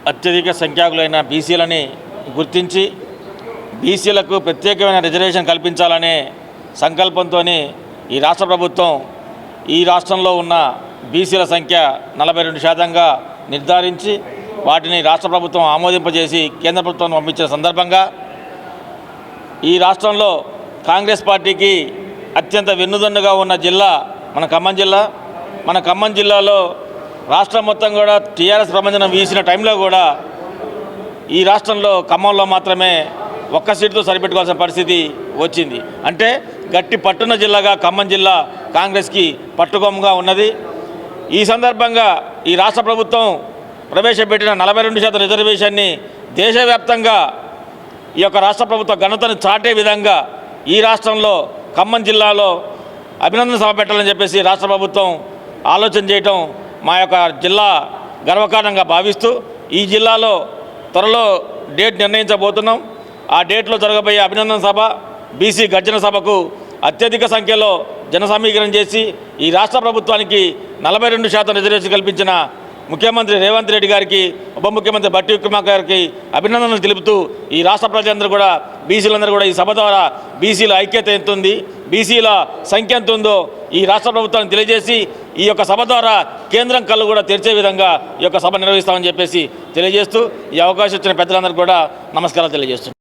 అత్యధిక సంఖ్యాకులైన బీసీలని గుర్తించి బీసీలకు ప్రత్యేకమైన రిజర్వేషన్ కల్పించాలనే సంకల్పంతో ఈ రాష్ట్ర ప్రభుత్వం ఈ రాష్ట్రంలో ఉన్న బీసీల సంఖ్య 42% నిర్ధారించి వాటిని రాష్ట్ర ప్రభుత్వం ఆమోదింపజేసి కేంద్ర ప్రభుత్వం పంపించిన సందర్భంగా ఈ రాష్ట్రంలో కాంగ్రెస్ పార్టీకి అత్యంత వెన్నుదన్నుగా ఉన్న జిల్లా మన ఖమ్మం జిల్లా. మన ఖమ్మం జిల్లాలో రాష్ట్రం మొత్తం కూడా టీఆర్ఎస్ ప్రభంజనం వీసిన టైంలో కూడా ఈ రాష్ట్రంలో ఖమ్మంలో మాత్రమే ఒక్క సీటుతో సరిపెట్టుకోవాల్సిన పరిస్థితి వచ్చింది. అంటే గట్టి పట్టున్న జిల్లాగా ఖమ్మం జిల్లా కాంగ్రెస్కి పట్టుకొమ్మగా ఉన్నది. ఈ సందర్భంగా ఈ రాష్ట్ర ప్రభుత్వం ప్రవేశపెట్టిన 42% రిజర్వేషన్ని దేశవ్యాప్తంగా ఈ యొక్క రాష్ట్ర ప్రభుత్వ ఘనతను చాటే విధంగా ఈ రాష్ట్రంలో ఖమ్మం జిల్లాలో అభినందన సభ పెట్టాలని చెప్పేసి రాష్ట్ర ప్రభుత్వం ఆలోచన చేయటం మా యొక్క జిల్లా గర్వకారణంగా భావిస్తూ ఈ జిల్లాలో త్వరలో డేట్ నిర్ణయించబోతున్నాం. ఆ డేట్లో జరగబోయే అభినందన సభ, బీసీ గర్జన సభకు అత్యధిక సంఖ్యలో జన సమీకరణ చేసి ఈ రాష్ట్ర ప్రభుత్వానికి 42% రిజర్వేషన్ కల్పించిన ముఖ్యమంత్రి రేవంత్ రెడ్డి గారికి, ఉప ముఖ్యమంత్రి బట్టి విక్రమార్క గారికి అభినందనలు తెలుపుతూ ఈ రాష్ట్ర ప్రజలందరూ కూడా బీసీలందరూ కూడా ఈ సభ ద్వారా బీసీల ఐక్యత ఎంత ఉంది, బీసీల సంఖ్య ఎంత ఉందో ఈ రాష్ట్ర ప్రభుత్వాన్ని తెలియజేసి ఈ యొక్క సభ ద్వారా కేంద్రం కళ్ళు కూడా తెరిచే విధంగా ఈ యొక్క సభ నిర్వహిస్తామని చెప్పేసి తెలియజేస్తూ ఈ అవకాశం ఇచ్చిన పెద్దలందరికీ కూడా నమస్కారాలు తెలియజేస్తున్నాను.